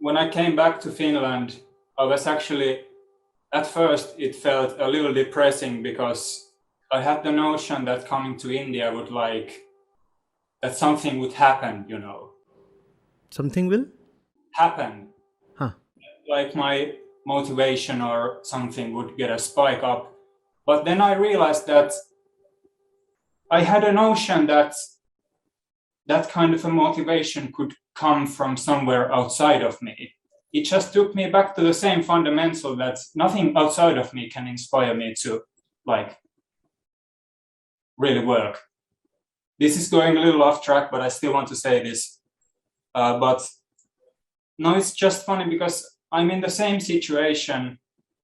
when I came back to Finland, I was actually, at first it felt a little depressing because I had the notion that coming to India would that something would happen, Something will? happen. Huh. Like my motivation or something would get a spike up. But then I realized that I had a notion that that kind of a motivation could come from somewhere outside of me. It just took me back to the same fundamental that nothing outside of me can inspire me to really work. This is going a little off track, but I still want to say this. But no, it's just funny because I'm in the same situation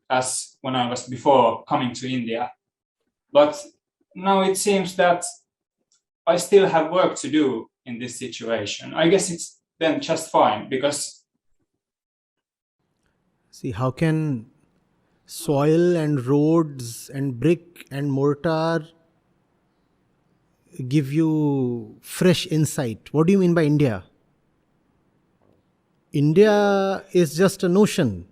as when I was before coming to India. But now it seems that I still have work to do in this situation. I guess it's then just fine because... See, how can soil and roads and brick and mortar give you fresh insight? What do you mean by India? India is just a notion.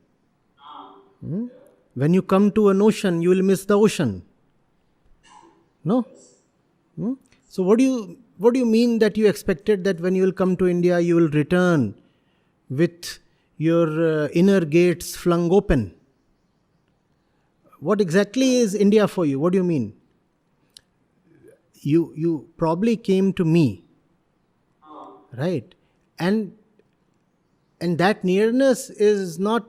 When you come to a notion, you will miss the ocean. No? So what do you mean that you expected that when you will come to India, you will return with your inner gates flung open? What exactly is India for you? What do you mean? You probably came to me, right? And that nearness is not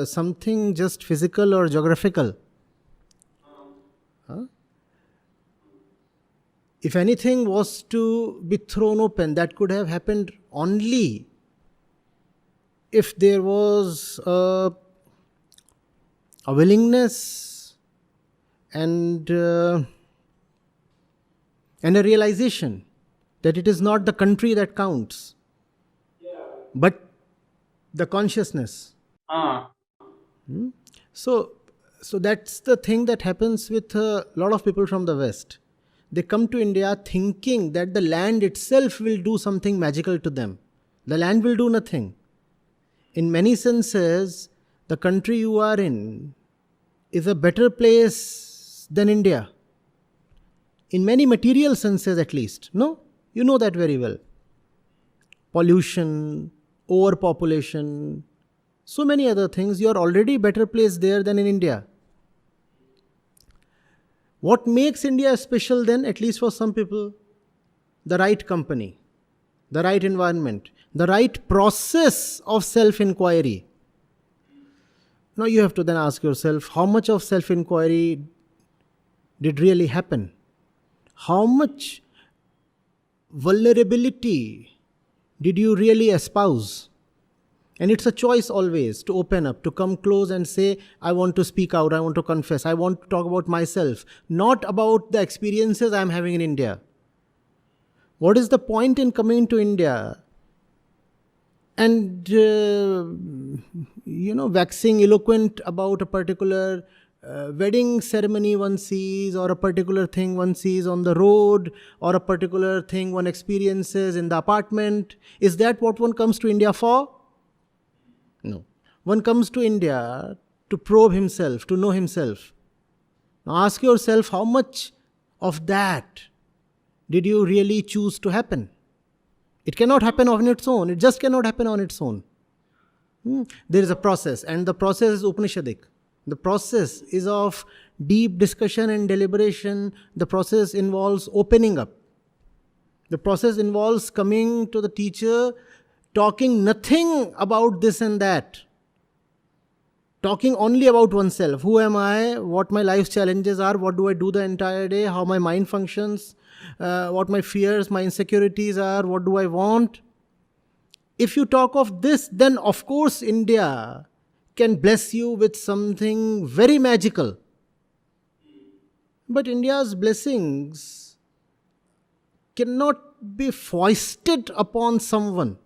something just physical or geographical. If anything was to be thrown open, that could have happened only if there was a willingness and a realization that it is not the country that counts, but the consciousness. So that's the thing that happens with a lot of people from the West. They come to India thinking that the land itself will do something magical to them. The land will do nothing. In many senses, the country you are in is a better place than India. In many material senses at least. No? You know that very well. Pollution, overpopulation, so many other things. You are already better placed there than in India. What makes India special then, at least for some people? The right company, the right environment, the right process of self-inquiry. Now you have to then ask yourself, how much of self-inquiry did really happen? How much vulnerability did you really espouse? And it's a choice always to open up, to come close and say, I want to speak out, I want to confess, I want to talk about myself, not about the experiences I'm having in India. What is the point in coming to India and, waxing eloquent about a particular wedding ceremony one sees, or a particular thing one sees on the road, or a particular thing one experiences in the apartment? Is that what one comes to India for? No. One comes to India to probe himself, to know himself. Now ask yourself, how much of that did you really choose to happen? It cannot happen on its own. It just cannot happen on its own. There is a process, and the process is Upanishadic. The process is of deep discussion and deliberation. The process involves opening up. The process involves coming to the teacher, talking nothing about this and that. Talking only about oneself. Who am I? What my life's challenges are? What do I do the entire day? How my mind functions? What my fears, my insecurities are? What do I want? If you talk of this, then of course India can bless you with something very magical. But India's blessings cannot be foisted upon someone.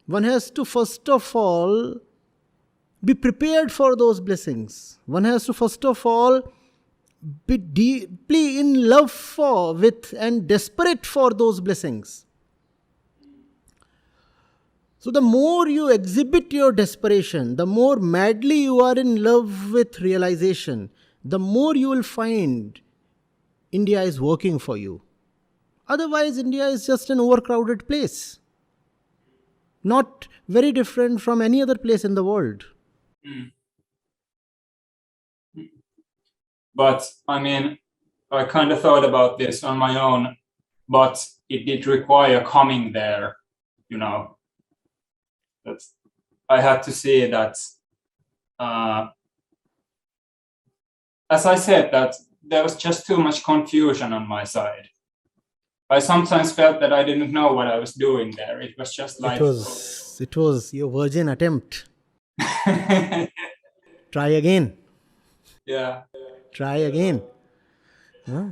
One has to first of all be prepared for those blessings. One has to first of all be deeply in love with and desperate for those blessings. So the more you exhibit your desperation, the more madly you are in love with realization, the more you will find India is working for you. Otherwise, India is just an overcrowded place, not very different from any other place in the world. Mm. But I mean, I kind of thought about this on my own, but it did require coming there, you know. That's, I had to see that, as I said, that there was just too much confusion on my side. I sometimes felt that I didn't know what I was doing there. It was just like It was your virgin attempt. Try again. yeah. Try again. Huh?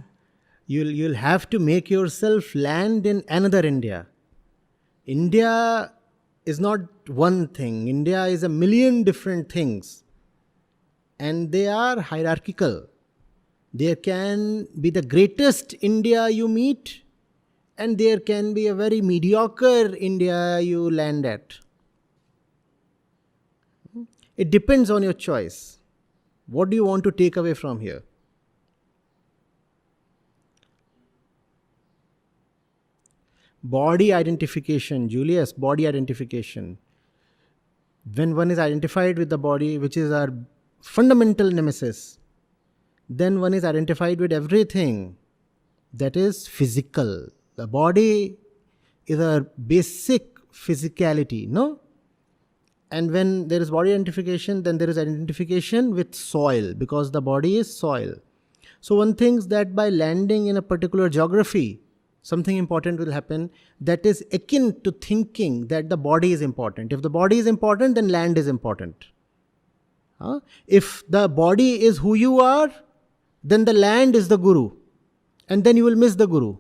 You'll have to make yourself land in another India. India is not one thing. India is a million different things. And they are hierarchical. There can be the greatest India you meet, and there can be a very mediocre India you land at. It depends on your choice. What do you want to take away from here? Body identification, Julius, body identification. When one is identified with the body, which is our fundamental nemesis, then one is identified with everything that is physical. The body is a basic physicality, no? And when there is body identification, then there is identification with soil, because the body is soil. So one thinks that by landing in a particular geography, something important will happen that is akin to thinking that the body is important. If the body is important, then land is important. If the body is who you are, then the land is the guru. And then you will miss the guru.